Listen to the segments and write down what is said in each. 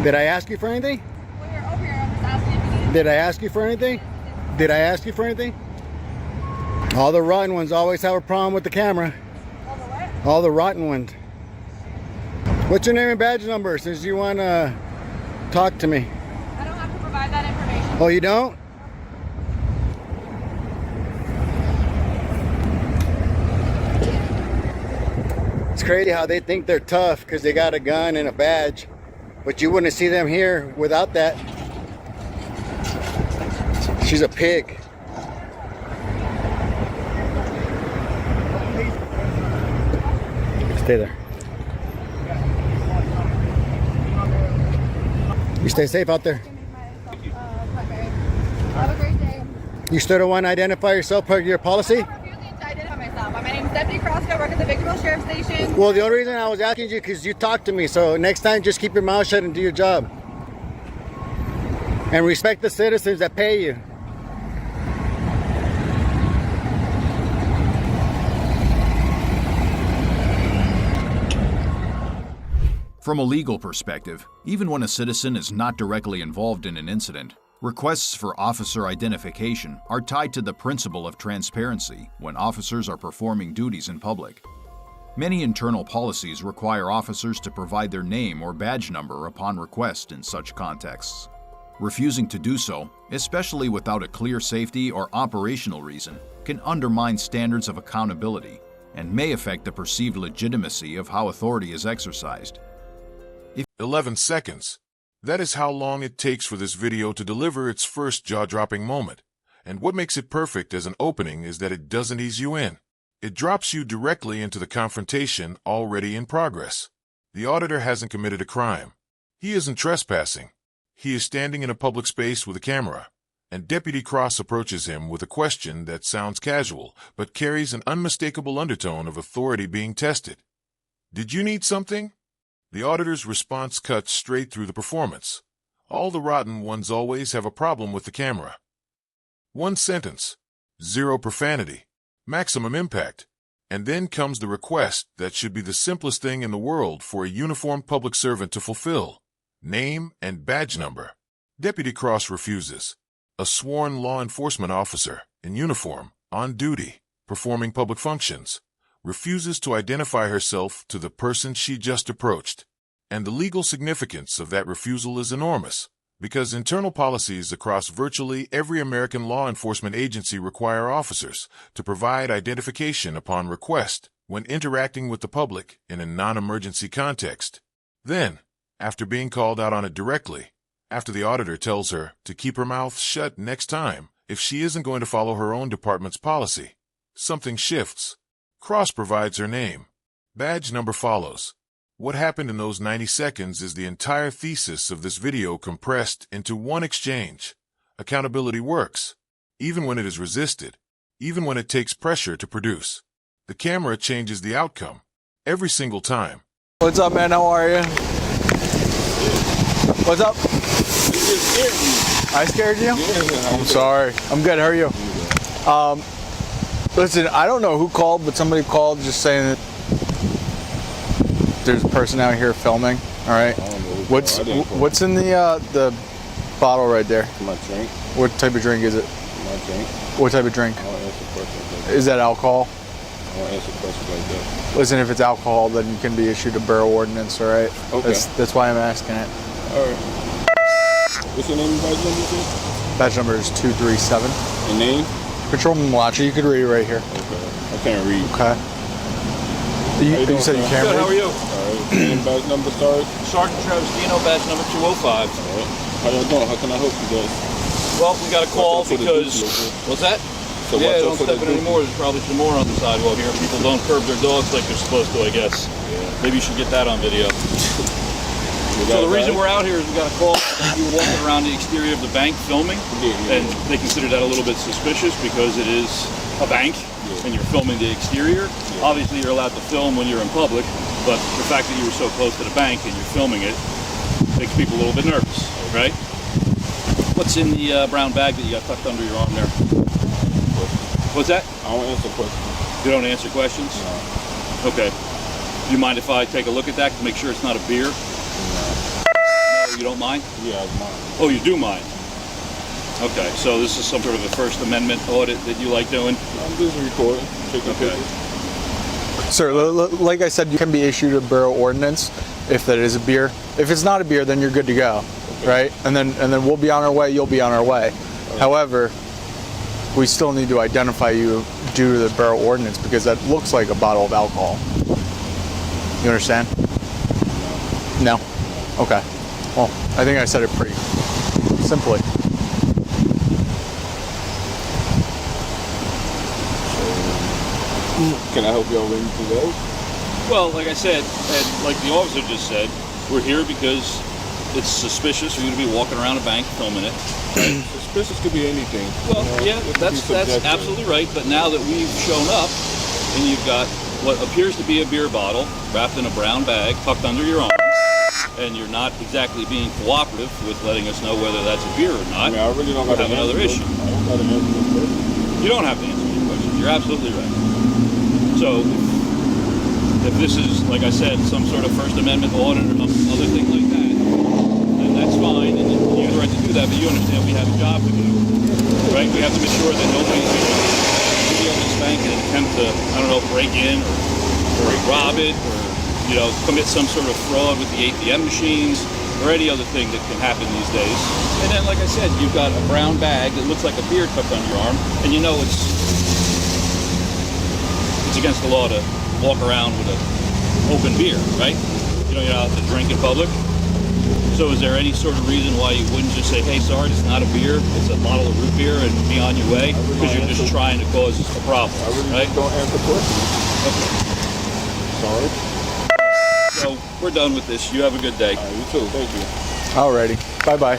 Did I ask you for anything? Well, you're over here. I'm just asking if you need. Did I ask you for anything? Did I ask you for anything? All the rotten ones always have a problem with the camera. All the what? All the rotten ones. What's your name and badge number since you want to talk to me? I don't have to provide that information. Oh, you don't? It's crazy how they think they're tough because they got a gun and a badge, but you wouldn't see them here without that. She's a pig. Stay there. You stay safe out there. Have a great day. You still don't want to identify yourself per your policy? I'm refusing to identify myself. My name is Deputy Crossco. I work at the Victorville Sheriff Station. Well, the only reason I was asking you because you talked to me. So next time, just keep your mouth shut and do your job. And respect the citizens that pay you. From a legal perspective, even when a citizen is not directly involved in an incident, requests for officer identification are tied to the principle of transparency when officers are performing duties in public. Many internal policies require officers to provide their name or badge number upon request in such contexts. Refusing to do so, especially without a clear safety or operational reason, can undermine standards of accountability and may affect the perceived legitimacy of how authority is exercised. 11 seconds. That is how long it takes for this video to deliver its first jaw-dropping moment. And what makes it perfect as an opening is that it doesn't ease you in. It drops you directly into the confrontation already in progress. The auditor hasn't committed a crime. He isn't trespassing. He is standing in a public space with a camera, and Deputy Cross approaches him with a question that sounds casual but carries an unmistakable undertone of authority being tested. "Did you need something?" The auditor's response cuts straight through the performance. All the rotten ones always have a problem with the camera. One sentence, zero profanity, maximum impact, and then comes the request that should be the simplest thing in the world for a uniformed public servant to fulfill: name and badge number. Deputy Cross refuses. A sworn law enforcement officer, in uniform, on duty, performing public functions, refuses to identify herself to the person she just approached. And the legal significance of that refusal is enormous, because internal policies across virtually every American law enforcement agency require officers to provide identification upon request when interacting with the public in a non-emergency context. Then, after being called out on it directly, after the auditor tells her to keep her mouth shut next time if she isn't going to follow her own department's policy, something shifts. Cross provides her name. Badge number follows. What happened in those 90 seconds is the entire thesis of this video compressed into one exchange. Accountability works, even when it is resisted, even when it takes pressure to produce. The camera changes the outcome every single time. What's up, man? How are you? What's up? You just scared me. I scared you? Yeah, I'm sorry. I'm good. How are you? Listen, I don't know who called, but somebody called just saying that there's a person out here filming. All right. I don't know What's in the bottle right there? my drink. What type of drink is it? My drink. What type of drink? I don't answer questions like that. Is that alcohol? I don't answer questions like that. Listen, if it's alcohol, then you can be issued a borough ordinance. All right. Okay. That's why I'm asking it. All right. What's your name and badge number, sir? Badge number is 237. Your name? Patrolman Malachi. You could read it right here. Okay. I can't read. Okay. You said you can't Good, how are read? you? All right. Name and badge number, sorry. Sergeant Travis Dino, badge number 205. All right. How y'all doing? How can I help you guys? Well, we got a call Watch out for the because... dookie, okay? What's that? So Yeah, watch out don't for step the in dookie. anymore. There's probably some more on the sidewalk here. People don't curb their dogs like they're supposed to, I guess. Yeah. Maybe you should get that on video. You So got the it, reason right? we're out here is we got a call that you were walking around the exterior of the bank filming, Yeah. and they consider that a little bit suspicious because it is a bank, and you're filming the exterior. Obviously, you're allowed to film when you're in public, but the fact that you were so close to the bank and you're filming it makes people a little bit nervous, right? What's in the brown bag that you got tucked under your arm there? What's that? I don't answer questions. You don't answer questions? No. Okay. Do you mind if I take a look at that to make sure it's not a beer? No, you don't mind? Yeah, I mind. Oh, you do mind? Okay, so this is some sort of a First Amendment audit that you like doing? I'm just recording, taking pictures. Sir, like I said, you can be issued a borough ordinance if that is a beer. If it's not a beer, then you're good to go, right? And then we'll be on our way. You'll be on our way. However, we still need to identify you due to the borough ordinance because that looks like a bottle of alcohol. You understand? No. Okay. Well, I think I said it pretty simply. Can I help y'all with anything else? Well, like I said, and like the officer just said, we're here because it's suspicious for you to be walking around a bank filming it. Right? Suspicious could be anything. Well, you know, yeah, it could be that's subjective. absolutely right. But now that we've shown up and you've got what appears to be a beer bottle wrapped in a brown bag tucked under your arm, and you're not exactly being cooperative with letting us know whether that's a beer or not, I mean, I really don't we got have another issue. I don't got to answer this question. You don't have to answer your question. You're absolutely right. So if this is, like I said, some sort of First Amendment audit or some other thing like that, then that's fine, and you have the right to do that, but you understand we have a job to do, right? We have to make sure that nobody's going to video this bank and attempt to, I don't know, break in or rob it or, you know, commit some sort of fraud with the ATM machines or any other thing that can happen these days. And then, like I said, you've got a brown bag that looks like a beer tucked on your arm, and you know it's against the law to walk around with an open beer, right? You know, you're not allowed to drink in public. So is there any sort of reason why you wouldn't just say, hey, sorry, it's not a beer, it's a bottle of root beer, and be on your way? Because you're just trying to cause a problem, I really right? don't answer questions. Okay. Sorry. So we're done with this. You have a good day. All right, you too. Thank you. Alrighty. Bye-bye.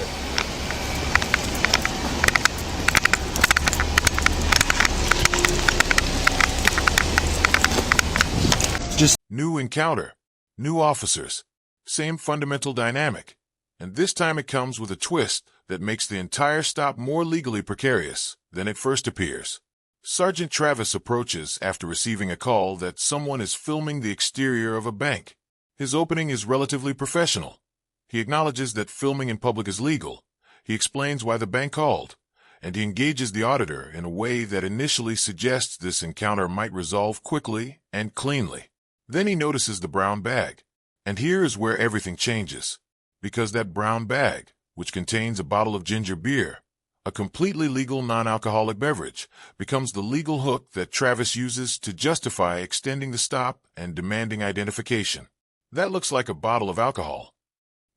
New encounter, new officers, same fundamental dynamic, and this time it comes with a twist that makes the entire stop more legally precarious than it first appears. Sergeant Travis approaches after receiving a call that someone is filming the exterior of a bank. His opening is relatively professional. He acknowledges that filming in public is legal. He explains why the bank called, and he engages the auditor in a way that initially suggests this encounter might resolve quickly and cleanly. Then he notices the brown bag, and here is where everything changes, because that brown bag, which contains a bottle of ginger beer, a completely legal non-alcoholic beverage, becomes the legal hook that Travis uses to justify extending the stop and demanding identification. That looks like a bottle of alcohol.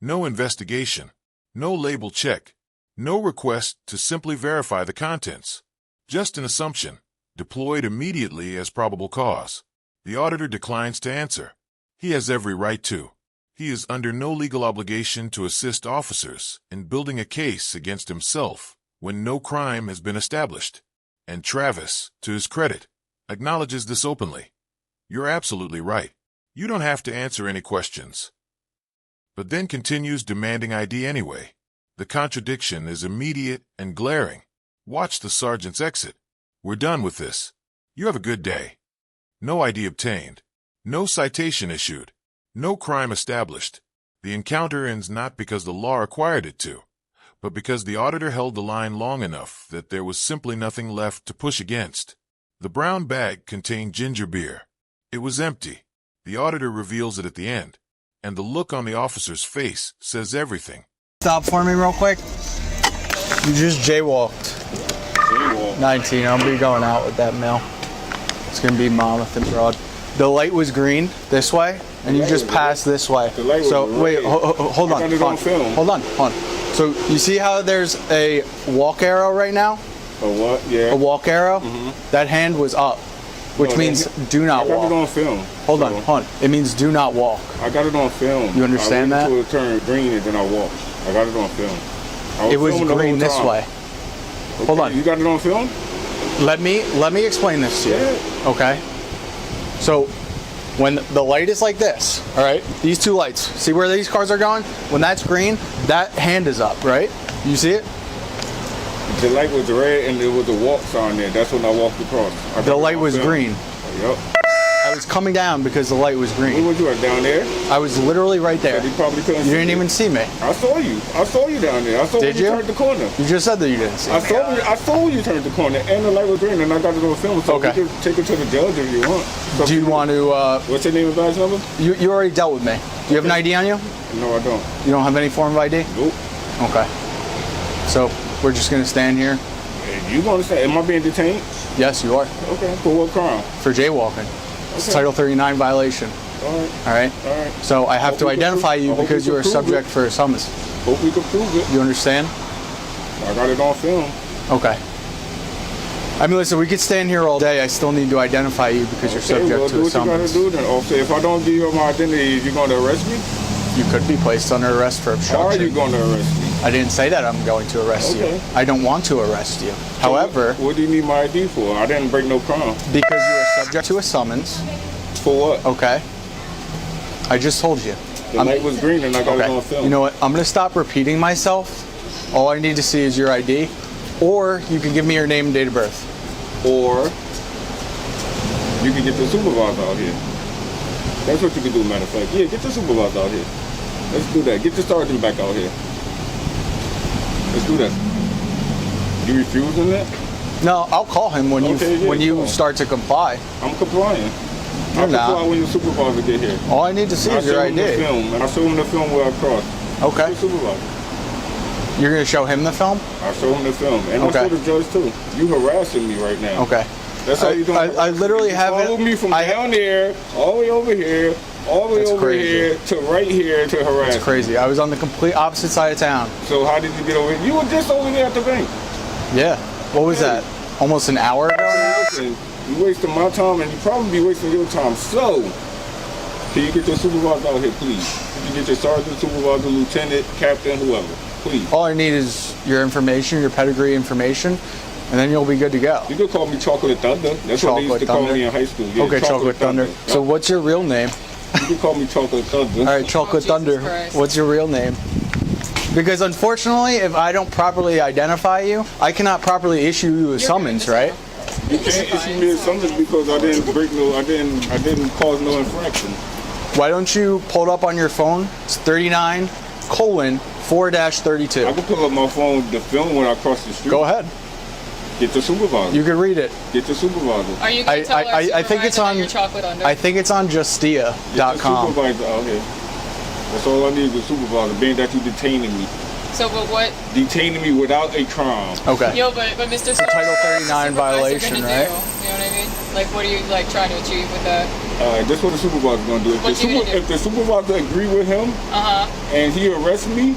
No investigation, no label check, no request to simply verify the contents. Just an assumption, deployed immediately as probable cause. The auditor declines to answer. He has every right to. He is under no legal obligation to assist officers in building a case against himself when no crime has been established. And Travis, to his credit, acknowledges this openly. You're absolutely right. You don't have to answer any questions. But then continues demanding ID anyway. The contradiction is immediate and glaring. Watch the sergeant's exit. We're done with this. You have a good day. No ID obtained. No citation issued. No crime established. The encounter ends not because the law required it to, but because the auditor held the line long enough that there was simply nothing left to push against. The brown bag contained ginger beer. It was empty. The auditor reveals it at the end, and the look on the officer's face says everything. Stop for me real quick. You just jaywalked. 19. I'll be going out with that mail. It's going to be Monmouth and Broad. The light was green this way, and you just passed this way. So wait, hold on. Hold on. So you see how there's a walk arrow right now? A what? Yeah. A walk arrow? That hand was up, which means do not walk. I got it on film. Hold on. It means do not walk. I got it on film. You understand that? I waited until it turned green and then I walked. I got it on film. It was green this way. Okay. Hold on. You got it on film? Let me explain this to you. Yeah. Okay? So when the light is like this, all right? These two lights. See where these cars are going? When that's green, that hand is up, right? You see it? The light was red and there was a walk sign there. That's when I walked across. The light was green. Yep. I was coming down because the light was Where green. was you at, down there? I was literally right there. You probably couldn't You see didn't me. even see me. I saw you. I saw you down there. I saw Did when you you? turned the corner. You just said that you didn't see me. I saw when you turned the corner, and the light was green, and I got it on film, so Okay. you can take it to the judge if you want. So Do you want to, What's your name and badge number? you already dealt with me. Do you have an ID on you? No, I don't. You don't have any form of ID? Nope. Okay. So we're just going to stand here? You want to say, am I being detained? Yes, you are. Okay. For what crime? For jaywalking. It's a Title 39 violation. All right. All right? All right. So I have Hope to we can identify prove- you I hope because we you can are prove subject it. for a summons. Hope we can prove it. You understand? I got it on film. Okay. I mean, listen, we could stand here all day. I still need to identify you because you're Okay, subject well, to do a what you gotta summons. do then. Okay, if I don't give you my identity, you gonna arrest me? You could be placed under arrest for Why are obstruction. you gonna arrest me? I didn't say that I'm going to arrest Okay. you. I don't want to arrest you. However, What do you need my ID for? I didn't break no crime. because you are subject to a summons, For what? okay? I just told you. The light was green and I got it on Okay. film. You know what? I'm going to stop repeating myself. All I need to see is your ID, or you can give me your name and date of birth. Or you can get the supervisor out here. That's what you can do, matter of fact. Yeah, get the supervisor out here. Let's do that. Get the sergeant back out here. Let's do that. You refusing that? No, I'll call him when Okay, yeah, when you call. start to comply. I'm complying. You're I'll not. comply when the supervisor get here. All I need to see I is your show him the ID. film, and I show him the film where I crossed. Okay. The supervisor. You're going to show him the film? I show him the film, and I Okay. show the judge too. You harassing me right now. Okay. That's how you doing. I literally You haven't. followed me from I- down there all the way over here, all the way That's over crazy. here to right here to harass. It's crazy. I was on the complete opposite side of town. Me. So how did you get over here? You were just over there at the bank. Yeah. What was that? Almost an hour ago now? Listen, you wasting my time, and you probably be wasting your time. So, can you get your supervisor out here, please? You can get your sergeant, supervisor, lieutenant, captain, whoever, please. All I need is your information, your pedigree information, and then you'll be good to go. You could call me Chocolate Thunder. That's what they used Chocolate to call Thunder? me in high school. Yeah, Okay, Chocolate Thunder. So Yep. what's your real name? You can call me Chocolate Thunder. All right, Chocolate Jesus Thunder. Christ. What's your real name? Because unfortunately, if I don't properly identify you, I cannot properly issue you a summons, right? You can't issue me a summons because I didn't break no, I didn't cause no infraction. Why don't you pull it up on your phone? It's 39:4-32. I can pull up my phone, the film when I cross the street. Go ahead. Get the supervisor. You can read it. Get the supervisor. Are you going to tell our I think it's supervisor on. Oh, that you're chocolate under? I think it's on Get the justia.com. supervisor out here. That's all I need is a supervisor, being that you detaining me. So, but what? Detaining me without a crime. Okay. Yo, but Mr. It's a Title 39 violation, gonna right? Do? You know what I mean? Like, what are you like trying to achieve with that? That's what the supervisor's gonna do. What you gonna do? If the supervisor agree with him and he arrests me,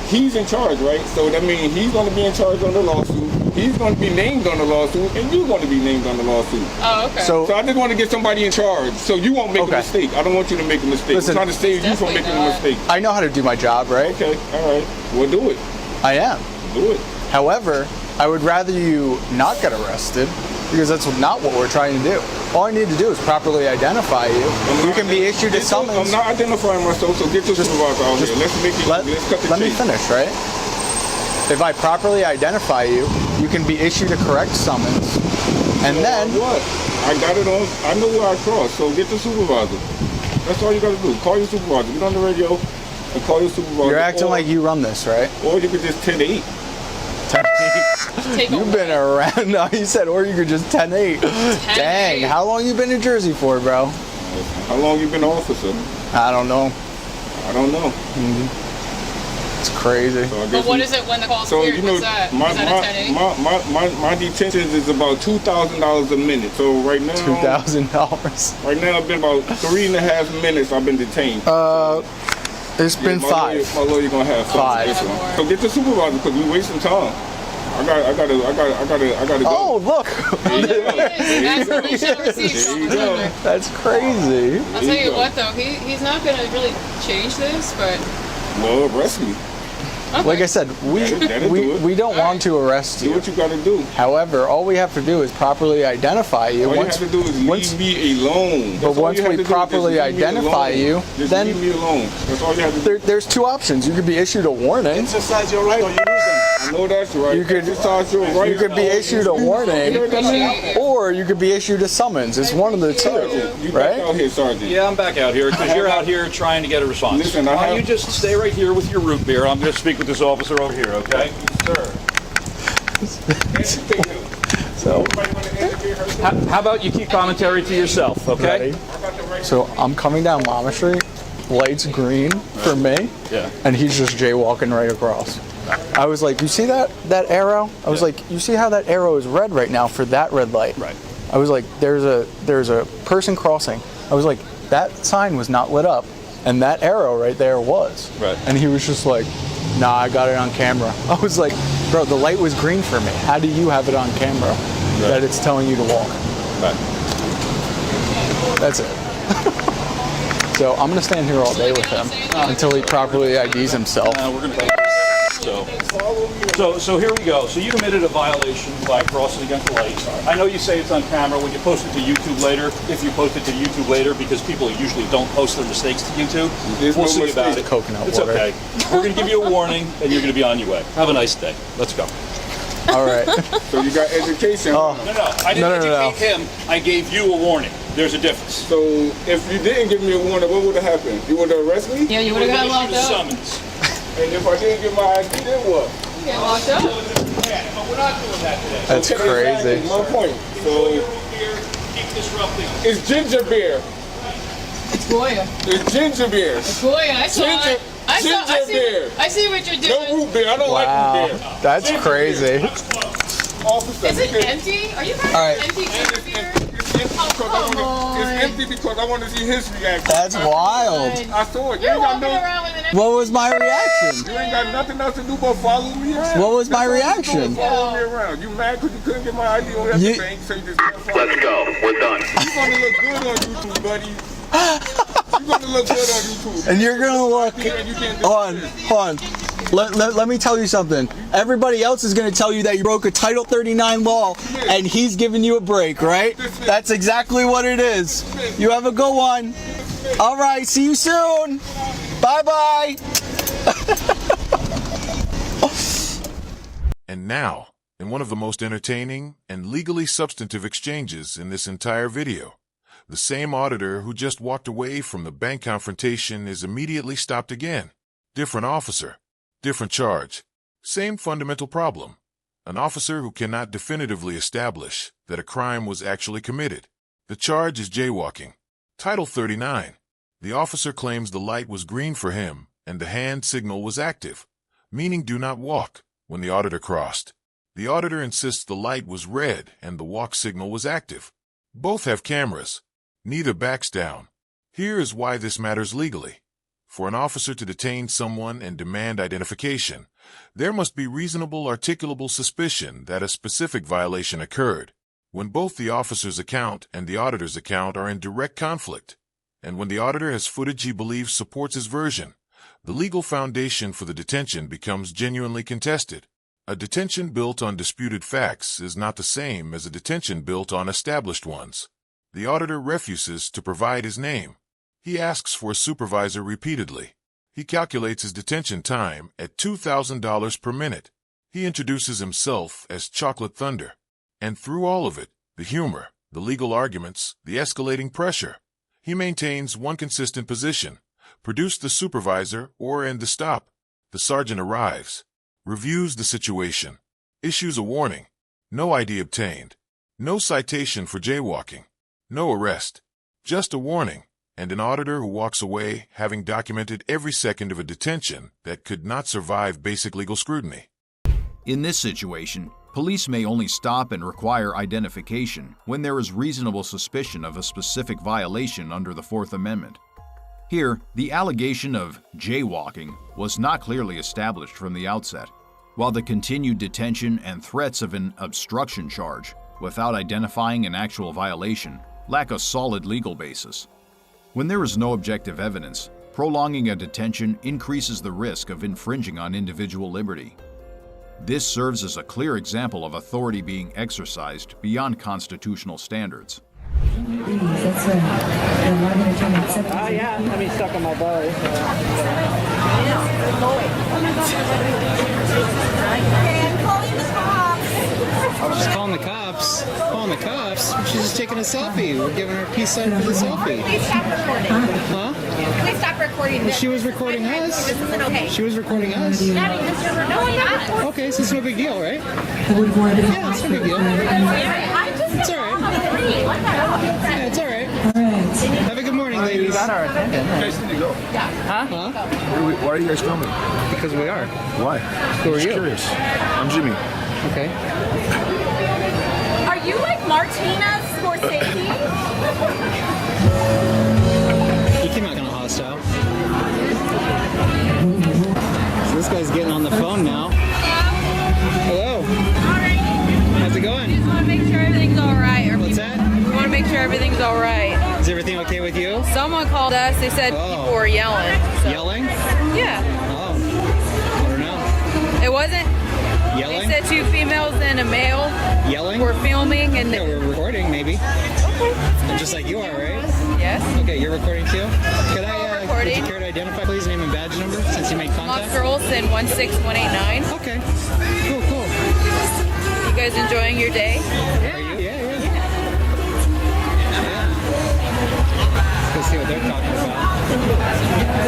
he's in charge, right? So that means he's gonna be in charge on the lawsuit. He's gonna be named on the lawsuit, and you're gonna be named on the lawsuit. Oh, okay. So So I just want to get somebody in charge, so you won't make Okay. a mistake. I don't want you to make a mistake. Listen, I'm trying to save you from Definitely making a not. mistake. I know how to do my job, right? Okay, all right. Well, do it. I am. Do it. However, I would rather you not get arrested because that's not what we're trying to do. All I need to do is properly identify you. You can be issued a summons. I'm not identifying myself, so get your supervisor out here. Let's make it. Let cut the me chase. finish, right? If I properly identify you, you can be issued a correct summons, and So then what? I got it on. I know where I crossed, so get the supervisor. That's all you got to do. Call your supervisor. Get on the radio and call your supervisor. you're acting like you run this, right? Or you could just 10-8. Take You've been around. No, you said, or you could just 10-8. Dang, how long you been in Jersey for, bro? How long you been an officer? I don't know. I don't know. It's crazy. So I But guess what we- is it when the call's So cleared? you know, What's that? my Is that a 10-8? my detentions is about $2,000 a minute. So right now, $2,000. right now, it's been about 3.5 minutes. I've been detained. It's been my 5. Lawyer, my lawyer gonna have 5. This one. So get the supervisor because we wasting time. I gotta go. Oh, look. Absolutely shall receive There you chocolate go. under. That's crazy. I'll tell you what though, he's not gonna really change this, but Well, arrest me. okay. Like I said, That'll do it. we don't want to arrest Do you. what you gotta do. However, all we have to do is properly identify you. All you have to do is leave me alone. But That's all once you have we to do, properly just leave me identify alone. you, just then leave me alone. That's all you have to do. there's 2 options. You could be issued a warning. Exercise your right or you lose them. I know that's right. You could be issued a warning, or you could be issued a summons. It's one of the two, You back out right? here, Sergeant. Yeah, I'm back out here because you're out here trying to get a response. Listen, Why don't you just stay right here with your root beer? I'm going to speak with this officer over here, okay? Sir. So, How about you keep commentary to yourself, okay? ready? So I'm coming down Mama Street. Light's green for me, Yeah. and he's just jaywalking right across. I was like, you see that arrow? I was like, you see how that arrow is red right now for that red light? Right. I was like, there's a person crossing. I was like, that sign was not lit up, and that arrow right there was. Right. And he was just like, nah, I got it on camera. I was like, bro, the light was green for me. How do you have it on camera that it's telling you to walk? Right. That's it. So I'm gonna stand here all day with him until he properly IDs himself. We're going to So here we go. So you committed a violation by crossing against the light. I know you say it's on camera. When you post it to YouTube later, if you post it to YouTube later, because people usually don't post their mistakes to YouTube, we'll see about it. Coconut It's water. okay. We're going to give you a warning, and you're going to be on your way. Have a nice day. Let's go. All right. So you got education. No, I didn't No. educate him. I gave you a warning. There's a difference. So if you didn't give me a warning, what would have happened? You would have arrested me? Yeah, you would have got locked up. Summons. And if I didn't get my ID, then what? Get locked up. Yeah, but we're not doing that today. That's Okay, crazy. exactly. My point. So Keep disrupting. it's ginger beer. It's Goya. It's ginger beer. It's Goya. I saw Ginger- it. I ginger beer. I see what you're doing. No root beer. I don't like Wow, root beer. that's crazy. Officer, Is it because- empty? Are you guys All right. empty ginger beer? It's empty because I want to see his reaction. That's wild. I saw it. You You're ain't got walking no. around with an empty. What was my reaction? You ain't got nothing else to do but follow me around. What was my That's all you reaction? do is Follow me around. You mad because you couldn't get my ID on You- the bank, so you just kept following me. Let's go. We're done. You're gonna look good on YouTube, buddy. You're gonna look good on YouTube. And you're gonna look. And you can't do Hold on. Let me tell you something. Everybody else is gonna tell you that you broke a Title 39 law, and he's giving you a break, right? That's exactly what it is. You have a good one. All right. See you soon. Bye bye. And now, in one of the most entertaining and legally substantive exchanges in this entire video, the same auditor who just walked away from the bank confrontation is immediately stopped again. Different officer, different charge, same fundamental problem. An officer who cannot definitively establish that a crime was actually committed. The charge is jaywalking. Title 39. The officer claims the light was green for him and the hand signal was active, meaning do not walk, when the auditor crossed. The auditor insists the light was red and the walk signal was active. Both have cameras. Neither backs down. Here is why this matters legally. For an officer to detain someone and demand identification, there must be reasonable articulable suspicion that a specific violation occurred. When both the officer's account and the auditor's account are in direct conflict, and when the auditor has footage he believes supports his version, the legal foundation for the detention becomes genuinely contested. A detention built on disputed facts is not the same as a detention built on established ones. The auditor refuses to provide his name. He asks for a supervisor repeatedly. He calculates his detention time at $2,000 per minute. He introduces himself as Chocolate Thunder. And through all of it, the humor, the legal arguments, the escalating pressure, he maintains one consistent position. Produce the supervisor or end the stop. The sergeant arrives, reviews the situation, issues a warning. No ID obtained. No citation for jaywalking. No arrest. Just a warning, and an auditor who walks away having documented every second of a detention that could not survive basic legal scrutiny. In this situation, police may only stop and require identification when there is reasonable suspicion of a specific violation under the Fourth Amendment. Here, the allegation of jaywalking was not clearly established from the outset, while the continued detention and threats of an obstruction charge, without identifying an actual violation, lack a solid legal basis. When there is no objective evidence, prolonging a detention increases the risk of infringing on individual liberty. This serves as a clear example of authority being exercised beyond constitutional standards. That's right. And we're going to try to accept it. Yeah, I mean, stuck on my belly. She's calling the cops. Calling the cops? She's just taking a selfie. We're giving her a peace sign for the selfie. Please stop recording. Huh? Please stop recording this. She was recording us. This isn't okay. She was recording us. No, I'm not. Okay, so it's no big deal, right? Yeah, it's no big deal. It's all right. Yeah, it's all right. Have a good morning, ladies. You got our attention. You guys need to go. Huh? Why are you guys filming? Because we are. Why? Who are Just you? curious. I'm Jimmy. Okay. Are you like Martina Scorsese? He came out kind of hostile. So this guy's getting on the phone now. Hello. How's it going? Just want to make sure everything's all right. What's that? We want to make sure everything's all right. Is everything okay with you? Someone called us. They said people were yelling. So. Yelling? Yeah. Oh. I don't know. It wasn't. Yelling? They said 2 females and a male Yelling? were filming and. Yeah, we're recording, maybe. Okay. Just like you are, right? Yes. Okay, you're recording too? Could I, recording. would you care to identify, please, name and badge number, since you made contact? Oscar Olson 16189. Okay. Cool. You guys enjoying your day? Are you? Yeah. Let's go see what they're talking about.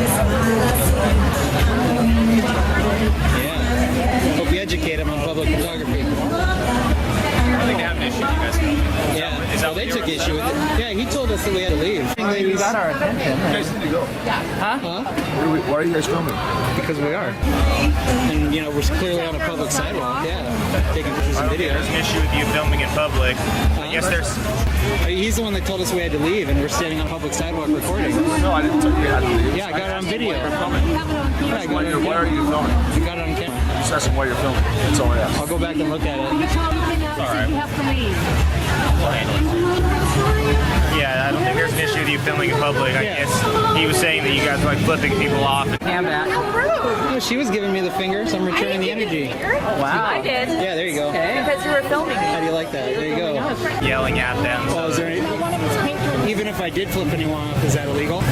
Yeah. Hope you educate them on public photography. I think they have an issue, you guys know. Yeah. Is that Well, they what you took were- issue with it. Yeah, he told us that we had to leave. You Ladies. got our attention. You guys need to go. Huh? Why are you guys filming? Because we are. And, you know, we're clearly on a public sidewalk. Yeah. Taking pictures and videos. There's an issue with you filming in public. Yes, there's. He's the one that told us we had to leave, and we're standing on public sidewalk recording. No, I didn't tell you how to leave. Yeah, I got it on video. Yeah, I got it on Why are camera. you filming? I got it on camera. I'm just asking why you're filming. That's all I asked. I'll go back and look at it. Yeah, I don't think there's an issue with you filming in public. I Yeah. guess he was saying that you guys were like flipping people off. Oh, she was giving me the finger, so I'm returning the energy. Wow. I did. Yeah, there you go. Because you were filming How it. do you like that? There you go. Yelling at them. Oh, is there any, even if I did flip anyone off, is that illegal?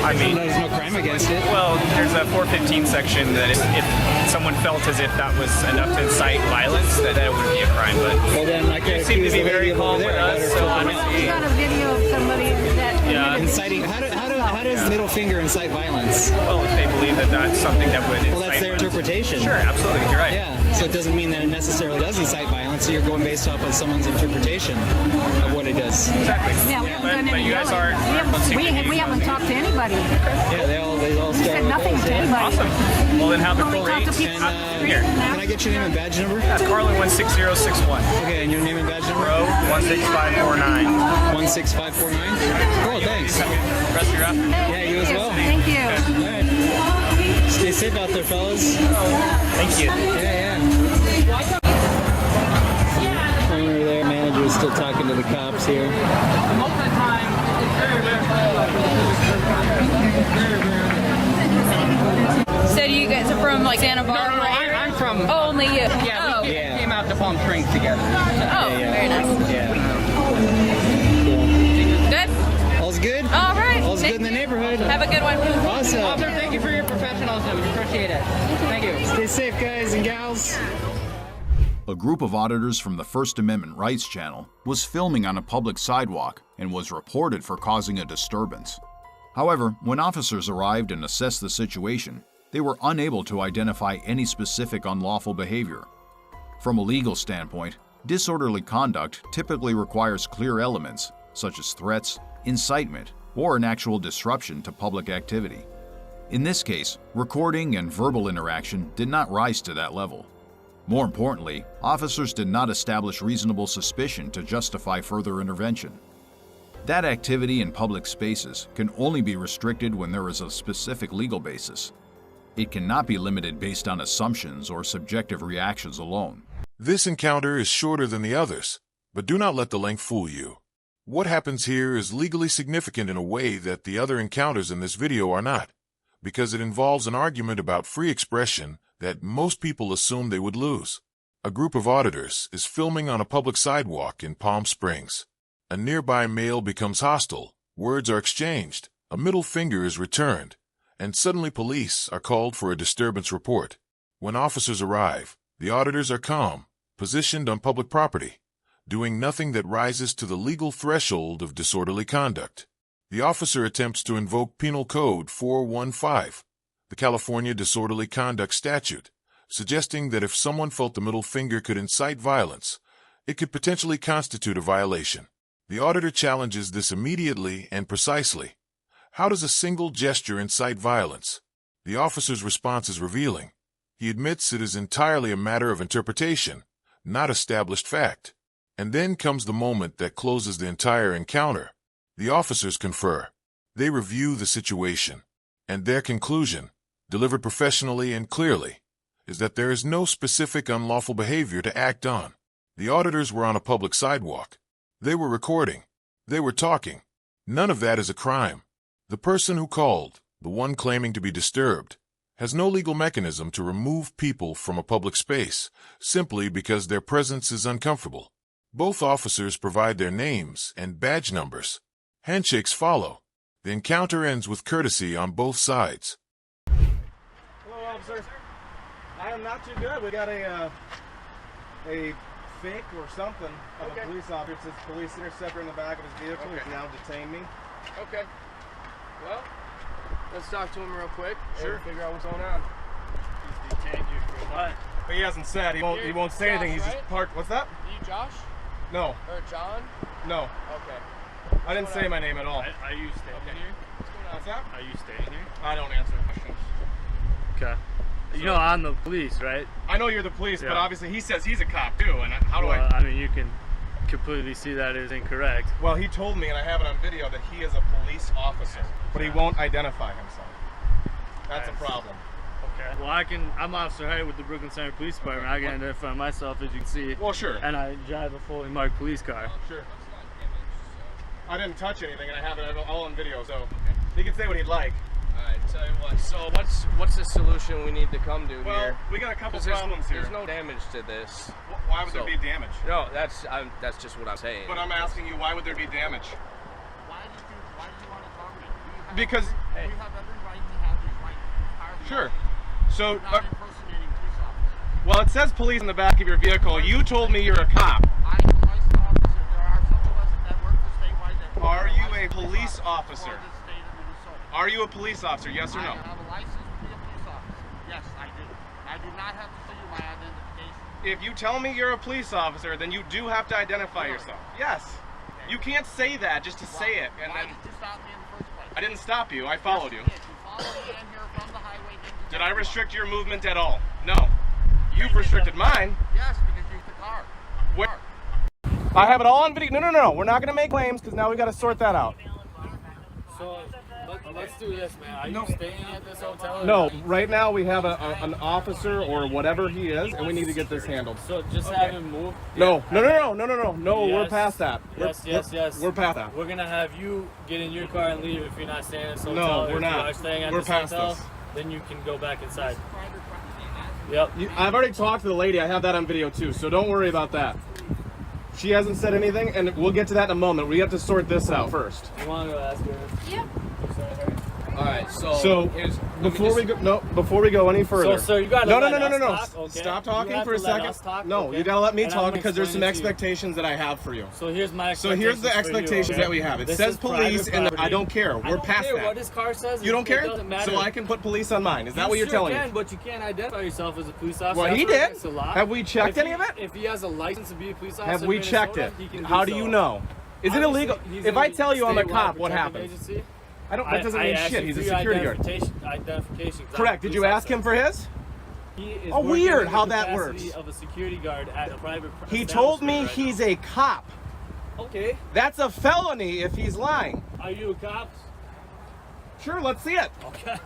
I mean, There's no crime against it. well, there's a 415 section that if someone felt as if that was enough to incite violence, that it would be a crime. But Well, then I could you seem to accuse be the very lady over calm with there. I got her us, so flipping off. honestly, got a video of somebody that yeah. Inciting. How does middle finger incite violence? Well, if they believe that that's something that would incite Well, that's their violence. interpretation. Sure, absolutely, you're right. Yeah, so it doesn't mean that it necessarily does incite violence. So you're going based off of someone's interpretation of what it does. Exactly. yeah, we haven't done But any you guys yelling. aren't. We haven't talked to anybody. Yeah, they all We start said with nothing those, to yeah. anybody. Awesome. Well, then have the Only full talk to rate. people on the street Here. now. Can I get your name and badge number? Carlin 16061. Okay, and your name and badge number? Row 16549. 16549. Cool, thanks. Rest of your afternoon. Yeah, you as well. Thank you. All right. Stay safe out there, fellas. Thank you. Yeah. Owner there, manager is still talking to the cops here. So you guys are from like Santa Barbara? No, I'm from. Oh, only you. Yeah, we Yeah. came out to Palm Springs together. Oh, very nice. Yeah. Good? All's good? All right. All's good in the neighborhood. Have a good one. Awesome. Officer, thank you for your professionalism. Appreciate it. Thank you. Stay safe, guys and gals. A group of auditors from the First Amendment Rights Channel was filming on a public sidewalk and was reported for causing a disturbance. However, when officers arrived and assessed the situation, they were unable to identify any specific unlawful behavior. From a legal standpoint, disorderly conduct typically requires clear elements, such as threats, incitement, or an actual disruption to public activity. In this case, recording and verbal interaction did not rise to that level. More importantly, officers did not establish reasonable suspicion to justify further intervention. That activity in public spaces can only be restricted when there is a specific legal basis. It cannot be limited based on assumptions or subjective reactions alone. This encounter is shorter than the others, but do not let the length fool you. What happens here is legally significant in a way that the other encounters in this video are not, because it involves an argument about free expression that most people assume they would lose. A group of auditors is filming on a public sidewalk in Palm Springs. A nearby male becomes hostile, words are exchanged, a middle finger is returned, and suddenly police are called for a disturbance report. When officers arrive, the auditors are calm, positioned on public property, doing nothing that rises to the legal threshold of disorderly conduct. The officer attempts to invoke Penal Code 415, the California Disorderly Conduct Statute, suggesting that if someone felt the middle finger could incite violence, it could potentially constitute a violation. The auditor challenges this immediately and precisely. How does a single gesture incite violence? The officer's response is revealing. He admits it is entirely a matter of interpretation, not established fact. And then comes the moment that closes the entire encounter. The officers confer. They review the situation. And their conclusion, delivered professionally and clearly, is that there is no specific unlawful behavior to act on. The auditors were on a public sidewalk. They were recording. They were talking. None of that is a crime. The person who called, the one claiming to be disturbed, has no legal mechanism to remove people from a public space simply because their presence is uncomfortable. Both officers provide their names and badge numbers. Handshakes follow. The encounter ends with courtesy on both sides. Hello, officers. I am not too good. We got a fake or something of a police officer. It says police interceptor in the back of his vehicle. He's now detained me. Okay. Well, let's talk to him real quick. Sure. And figure out what's going on. He's detained you for what? But he hasn't said. He won't say anything. He's just parked. What's that? Are you Josh? No. Or John? No. Okay. I didn't say my name at all. Are you staying here? What's that? Are you staying here? I don't answer questions. Okay. You know I'm the police, right? I know you're the police, Yeah. but obviously he says he's a cop too, and how do I... I mean, you can completely see that is incorrect. Well, he told me, and I have it on video, that he is a police officer, but he won't identify himself. That's a problem. Okay. Well, I'm Officer Hay with the Brooklyn Center Police Department. I can identify myself, as you can see. Well, sure. And I drive a fully marked police car. Sure. I didn't touch anything, and I have it all on video, so he can say what he'd like. Alright, tell you what. So what's the solution we need to come to Well, here? we got a couple problems here. There's no damage to this. Why would there be damage? No, that's just what I'm saying. But I'm asking you, why would there be damage? Why did you want to talk to me? Because... You have every right to have these rights. Sure. So... Not impersonating police officers. Well, it says police in the back of your vehicle. You told me you're a cop. I'm a police officer. There are some of us that work for statewide that... Are you a police officer? For the state of Minnesota. Are you a police officer, yes or no? I have a license to be a police officer. Yes, I do. I do not have to show you my identification. If you tell me you're a police officer, then you do have to identify yourself. Yes. You can't say that just to say it. And Why then did you stop me in the first place? I didn't stop you. I followed you. Yes, you followed me in here from the highway into Did I restrict your movement at all? No. You've restricted mine. Yes, because you used the car. What? I have it all on video. No. We're not going to make claims because now we got to sort that out. So, let's do this, man. Are you staying at this hotel? No, right now we have an officer or whatever he is, and we need to get this handled. So just have him move? No, we're past that. Yes. We're past that. We're gonna have you get in your car and leave if you're not staying at this hotel. No, Or we're if not. You are staying at We're this past hotel, this. then you can go back inside. Yep. I've already talked to the lady. I have that on video too, so don't worry about that. She hasn't said anything, and we'll get to that in a moment. We have to sort this out first. You want to go ask her? Yeah. All right, so before we go any further. So, sir, you gotta no. talk, okay? Stop You talking have for a to let second. us talk, No, okay? you gotta let me And I'm talk gonna because there's some explain it to you. expectations that I have for you. So here's my So here's the expectations that we have. It says police, and I don't care. We're past that. What his car says. You don't care? It doesn't matter. So I can put police on mine. Is that what you're telling me? But you can't identify yourself as a police officer. Well, he That's did. against the law. Have we checked any of it? If he has a license to be a police officer, Have we in checked it? Minnesota, he can How do so. you know? Is it illegal? He's If in I tell you I'm a statewide cop, what protective happens? agency. That doesn't mean asked shit. you He's a for your security guard. identification. Correct. Did you ask him for his? He is Oh, working weird in the how that capacity works. Of a security guard at a private He told me establishment right he's a cop. now. Okay. That's a felony if he's lying. Are you a cop? Sure, let's see it. Okay.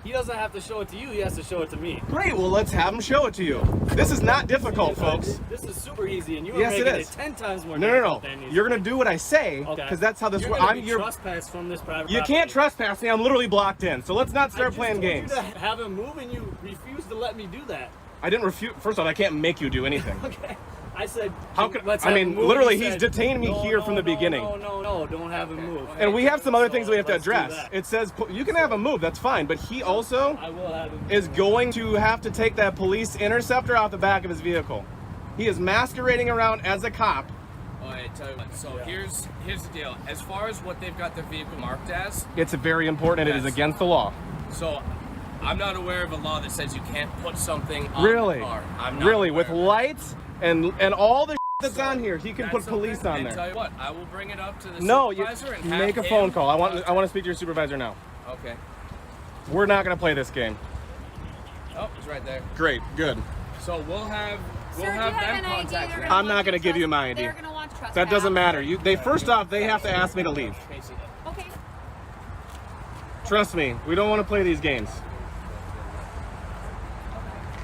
He doesn't have to show it to you. He has to show it to me. Great. Well, let's have him show it to you. This is not difficult, folks. This is super easy, and you are Yes, it making is. it 10 times more No. difficult than it needs You're to gonna be. do what I say Okay. because that's how this You're works. gonna be trespassed from this private You property. can't trespass me. I'm literally blocked in. So let's not start playing games. I just told you to have him move, and you refuse to let me do that. I didn't refuse. First off, I can't make you do anything. Okay. I said, How could, let's I have mean, him move. literally, He he's said, detained me no, here no, from the no, beginning. No, don't have him move. And we have some other things we have to let's do address. that. It says you can have him move, that's fine, but he also I will have him is going to have to take that police interceptor off the back of his vehicle. He is masquerading around as a cop. Oh, I tell you what. So here's the deal. As far as what they've got the vehicle marked as, It's very important and it is against the law. so I'm not aware of a law that says you can't put something on Really? the car. I'm not Really, aware with of it. lights and all the that's on here, he can put That's police something- on and there. Tell you what, I will bring it up to the No, you supervisor and have make a him- phone call. I want to speak to your supervisor now. Okay. We're not going to play this game. Oh, it's right there. Great, good. So we'll have Sir, do you them have an ID? contact They're him. gonna I'm not going to give you my ID. They're gonna want trespass. That doesn't matter. They first off, they have to ask me to leave. Okay. Trust me, we don't want to play these games.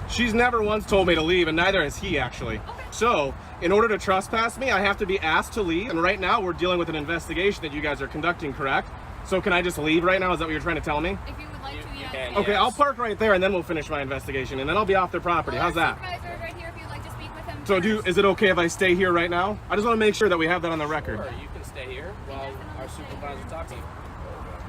She's never once told me to leave, and neither has he, actually. So, in order to trespass me, I have to be asked to leave, and right now we're dealing with an investigation that you guys are conducting, correct? So can I just leave right now? Is that what you're trying to tell me? If you would like to, yes. Okay, I'll park right there, and then we'll finish my investigation, and then I'll be off their property. How's that? Supervisor is right here if you'd like to speak with him. So is it okay if I stay here right now? I just want to make sure that we have that on the record. Sure, you can stay here while our supervisor talks to you.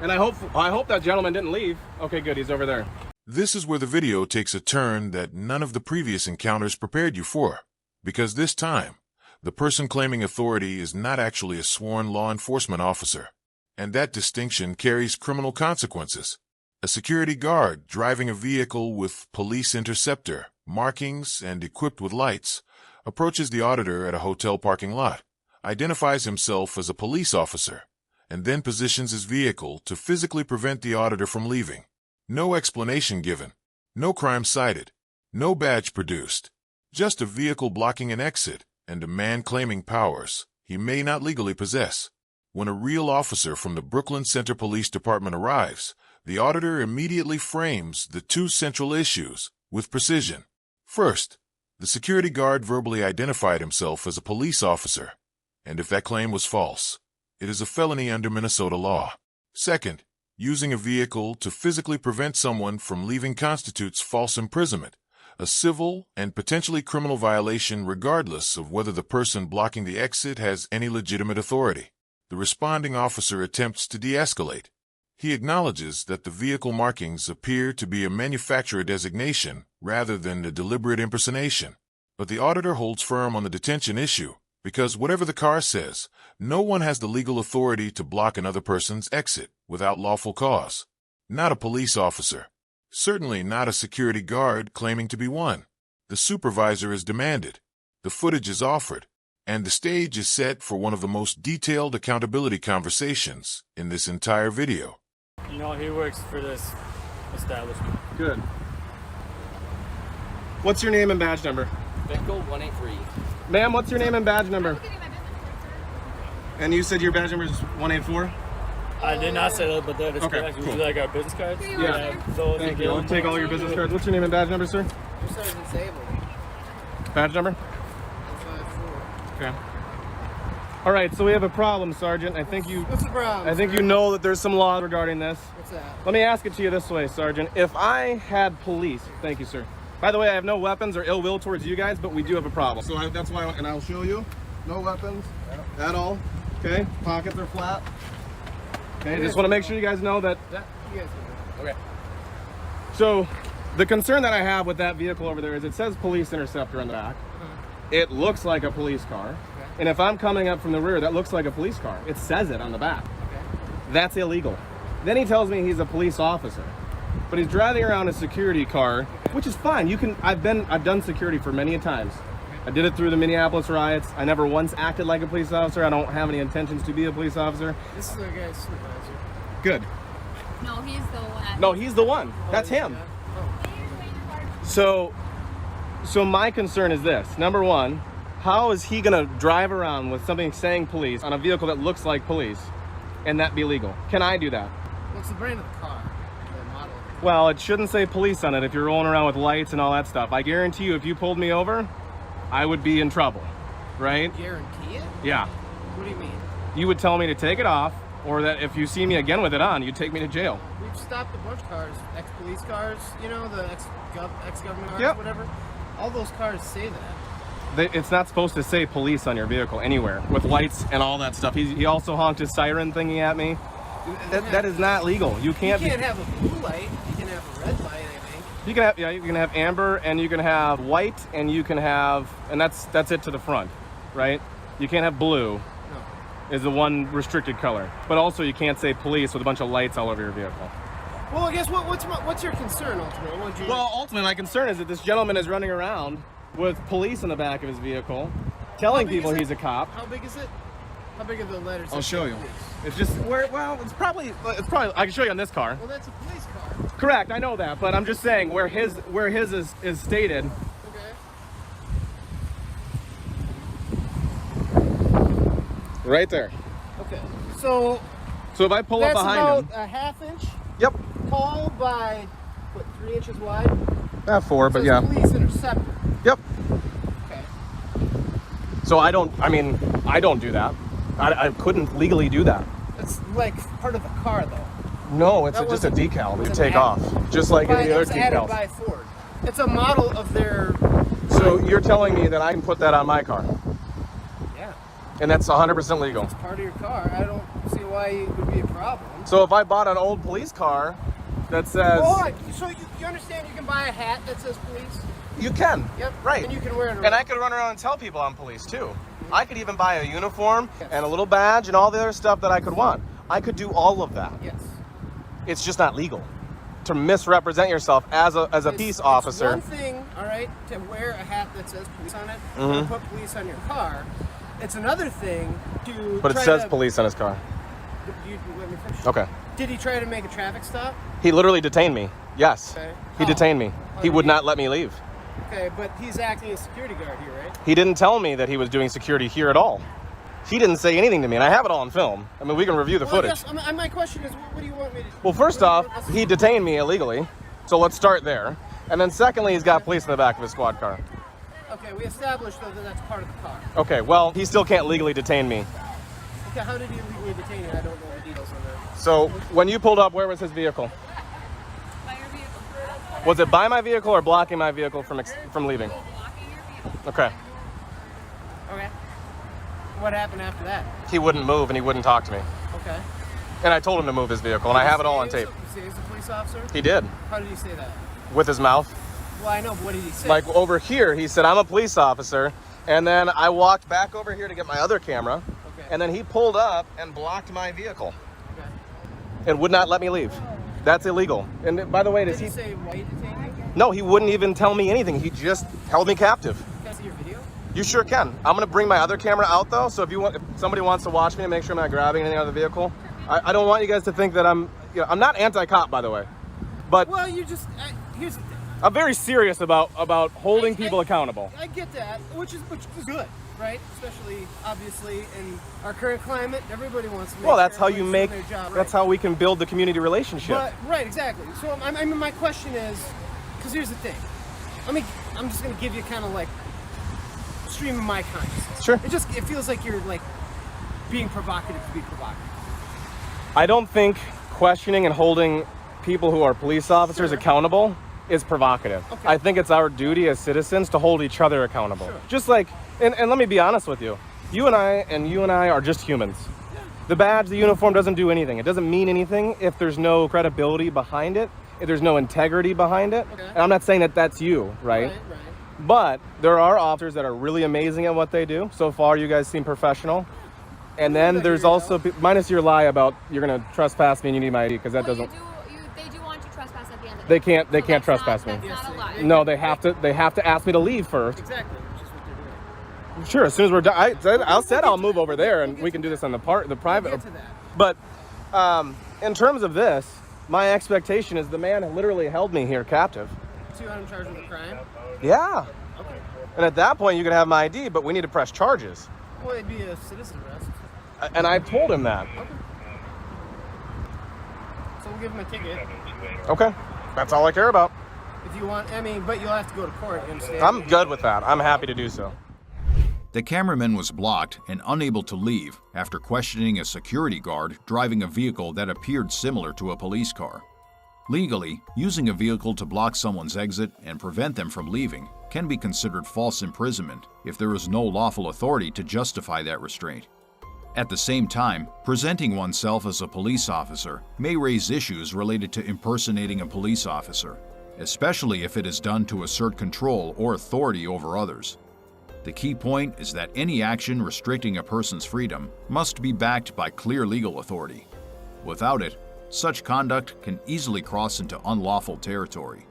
And I hope that gentleman didn't leave. Okay, good, he's over there. This is where the video takes a turn that none of the previous encounters prepared you for, because this time, the person claiming authority is not actually a sworn law enforcement officer, and that distinction carries criminal consequences. A security guard driving a vehicle with police interceptor, markings, and equipped with lights approaches the auditor at a hotel parking lot, identifies himself as a police officer, and then positions his vehicle to physically prevent the auditor from leaving. No explanation given, no crime cited, no badge produced, just a vehicle blocking an exit and a man claiming powers he may not legally possess. When a real officer from the Brooklyn Center Police Department arrives, the auditor immediately frames the two central issues with precision. First, the security guard verbally identified himself as a police officer, and if that claim was false, it is a felony under Minnesota law. Second, using a vehicle to physically prevent someone from leaving constitutes false imprisonment, a civil and potentially criminal violation regardless of whether the person blocking the exit has any legitimate authority. The responding officer attempts to de-escalate. He acknowledges that the vehicle markings appear to be a manufacturer designation rather than a deliberate impersonation, but the auditor holds firm on the detention issue because whatever the car says, no one has the legal authority to block another person's exit without lawful cause. Not a police officer. Certainly not a security guard claiming to be one. The supervisor is demanded. The footage is offered. And the stage is set for one of the most detailed accountability conversations in this entire video. You know, he works for this establishment. Good. What's your name and badge number? Vehicle 183. Ma'am, what's your name and badge number? And you said your badge number is 184? I did not say that, but that is Okay, correct. cool. Would you like our business cards? Yeah. Those Thank you. I'll take all your business cards. What's your name and badge number, sir? Your son is disabled. Badge number? 5'4". Okay. All right, so we have a problem, Sergeant. What's the problem? I think you know that there's some law regarding this. What's that? Let me ask it to you this way, Sergeant. If I had police, thank you, sir. By the way, I have no weapons or ill will towards you guys, but we do have a problem. So that's why, and I'll show you. No weapons at all. Okay, pockets are flat. Okay, just want to make sure you guys know that. You guys can Okay. So, the concern that I have with that vehicle over there is it says police interceptor on the back. It looks like a police car. And if I'm coming up from the rear, that looks like a police car. It says it on the back. That's illegal. Then he tells me he's a police officer. But he's driving around a security car, which is fine. I've done security for many times. I did it through the Minneapolis riots. I never once acted like a police officer. I don't have any intentions to be a police officer. This is the guy's supervisor. Good. No, he's the one. No, he's the one. That's him. So my concern is this. Number one, how is he gonna drive around with something saying police on a vehicle that looks like police and that be legal? Can I do that? What's the brand of the car? The model? Well, it shouldn't say police on it if you're rolling around with lights and all that stuff. I guarantee you if you pulled me over, I would be in trouble, right? Guarantee it? Yeah. What do you mean? You would tell me to take it off, or that if you see me again with it on, you'd take me to jail. We've stopped a bunch of cars, ex-police cars, you know, the ex-government cars, Yep. whatever. All those cars say that. It's not supposed to say police on your vehicle anywhere with lights and all that stuff. He also honked his siren thingy at me. That is not legal. You can't have a blue light. You can have a red light, I think. You can have amber, and you can have white, and you can have, and that's it to the front, right? You can't have blue. Is the one restricted color. But also you can't say police with a bunch of lights all over your vehicle. Well, I guess what's your concern ultimately? Well, ultimately my concern is that this gentleman is running around with police in the back of his vehicle, telling people he's a cop. How big is it? How big are the letters? I'll show you. It's just it's probably I can show you on this car. Well, that's a police car. Correct, I know that, but I'm just saying where his is stated. Okay. Right there. Okay. So if I pull up behind him. That's about a half inch. Yep. Tall by, 3 inches wide? Not 4, but yeah. Police interceptor. Yep. Okay. So I don't do that. I couldn't legally do that. It's like part of the car, though. No, it's just a decal that you take off. Just like any other decals. Added by Ford. It's a model of their... So you're telling me that I can put that on my car? Yeah. And that's 100% legal? It's part of your car. I don't see why it would be a problem. So if I bought an old police car that says... Oh, so you understand you can buy a hat that says police? You can. Yep. Right. And you can wear it around. And I could run around and tell people I'm police too. I could even buy a uniform and a little badge and all the other stuff that I could want. I could do all of that. Yes. It's just not legal to misrepresent yourself as a peace officer. It's one thing, all right, to wear a hat that says police on it, and put police on your car. It's another thing to. But it says police on his car. Let me finish. Okay. Did he try to make a traffic stop? He literally detained me. Yes. Okay. He detained me. He would not let me leave. Okay, but he's acting as security guard here, right? He didn't tell me that he was doing security here at all. He didn't say anything to me, and I have it all on film. I mean, we can review the footage. My question is, what do you want me to do? Well, first off, he detained me illegally, so let's start there. And then secondly, he's got police in the back of his squad car. Okay, we established, though, that that's part of the car. Okay, well, he still can't legally detain me. Okay, how did he legally detain you? I don't know the details on that. So, when you pulled up, where was his vehicle? By your vehicle. Was it by my vehicle or blocking my vehicle from leaving? Blocking your vehicle. Okay. Okay. What happened after that? He wouldn't move and he wouldn't talk to me. Okay. And I told him to move his vehicle, and I have it all on tape. Did he say he's a police officer? He did. How did he say that? With his mouth. Well, I know, but what did he say? Like over here, he said, I'm a police officer. And then I walked back over here to get my other camera. Okay. And then he pulled up and blocked my vehicle. Okay. And would not let me leave. That's illegal. And by the way, Did he say why he detained you? No, he wouldn't even tell me anything. He just held me captive. Can I see your video? You sure can. I'm gonna bring my other camera out though, so if somebody wants to watch me and make sure I'm not grabbing anything out of the vehicle. I don't want you guys to think that I'm not anti-cop, by the way. But well, you just here's the thing. I'm very serious about holding people accountable. I get that, which is good, right? Especially obviously in our current climate, everybody wants to make Well, that's sure how you everybody's make. doing their job That's right. how we can build the community relationship. But, right, exactly. So I mean, my question is, because here's the thing. I'm just gonna give you kind of like stream of my consciousness. Sure. It feels like you're like being provocative to be provocative. I don't think questioning and holding people who are police officers accountable is provocative. Okay. I think it's our duty as citizens to hold each other accountable. Sure. Just like, and let me be honest with you. You and I are just humans. Yeah. The badge, the uniform doesn't do anything. It doesn't mean anything if there's no credibility behind it, if there's no integrity behind it. Okay. And I'm not saying that that's you, right? Right. But there are officers that are really amazing at what they do. So far, you guys seem professional. And then there's also, minus your lie about you're going to trespass me and you need my ID, because that doesn't. They do want to trespass at the end of They can't trespass me. That's not a lie. No, they have to ask me to leave first. Exactly, which is what they're doing. Sure, as soon as we're done, I'll move over there and we can do this on the private. We'll get to that. But in terms of this, my expectation is the man literally held me here captive. So you want him charged with a crime? Yeah. Okay. And at that point, you can have my ID, but we need to press charges. Well, it'd be a citizen arrest. And I told him that. Okay. So we'll give him a ticket. Okay. That's all I care about. If you want, but you'll have to go to court, you understand? I'm good with that. I'm happy to do so. The cameraman was blocked and unable to leave after questioning a security guard driving a vehicle that appeared similar to a police car. Legally, using a vehicle to block someone's exit and prevent them from leaving can be considered false imprisonment if there is no lawful authority to justify that restraint. At the same time, presenting oneself as a police officer may raise issues related to impersonating a police officer, especially if it is done to assert control or authority over others. The key point is that any action restricting a person's freedom must be backed by clear legal authority. Without it, such conduct can easily cross into unlawful territory.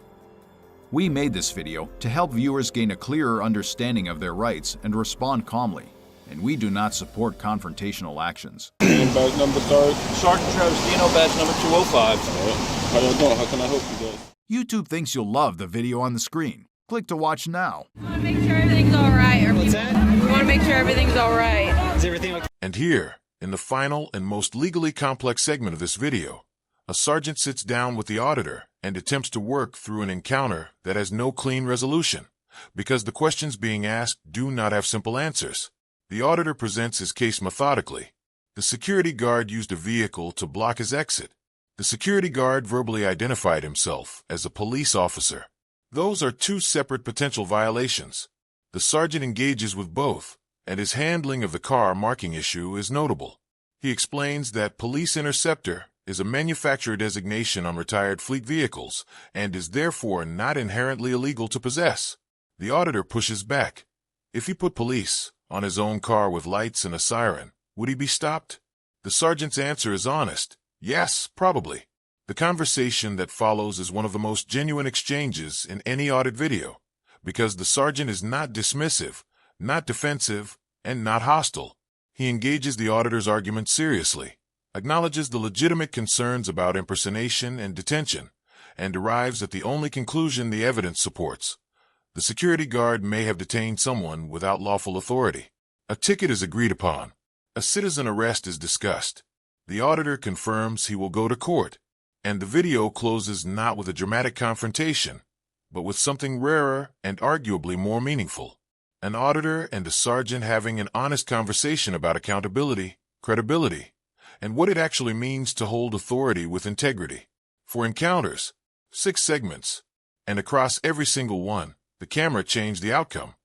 We made this video to help viewers gain a clearer understanding of their rights and respond calmly, and we do not support confrontational actions. Badge number, Sergeant? Sergeant Travis Dino, badge number 205. How y'all doing? How can I help you guys? YouTube thinks you'll love the video on the screen. Click to watch now. We want to make sure everything's all right. What's that? We want to make sure everything's all right. Is everything okay? And here, in the final and most legally complex segment of this video, a sergeant sits down with the auditor and attempts to work through an encounter that has no clean resolution, because the questions being asked do not have simple answers. The auditor presents his case methodically. The security guard used a vehicle to block his exit. The security guard verbally identified himself as a police officer. Those are two separate potential violations. The sergeant engages with both, and his handling of the car marking issue is notable. He explains that police interceptor is a manufacturer designation on retired fleet vehicles and is therefore not inherently illegal to possess. The auditor pushes back. If he put police on his own car with lights and a siren, would he be stopped? The sergeant's answer is honest. Yes, probably. The conversation that follows is one of the most genuine exchanges in any audit video, because the sergeant is not dismissive, not defensive, and not hostile. He engages the auditor's argument seriously, acknowledges the legitimate concerns about impersonation and detention, and arrives at the only conclusion the evidence supports. The security guard may have detained someone without lawful authority. A ticket is agreed upon. A citizen arrest is discussed. The auditor confirms he will go to court, and the video closes not with a dramatic confrontation, but with something rarer and arguably more meaningful. An auditor and a sergeant having an honest conversation about accountability, credibility, and what it actually means to hold authority with integrity. For encounters, 6 segments, and across every single one, the camera changed the outcome.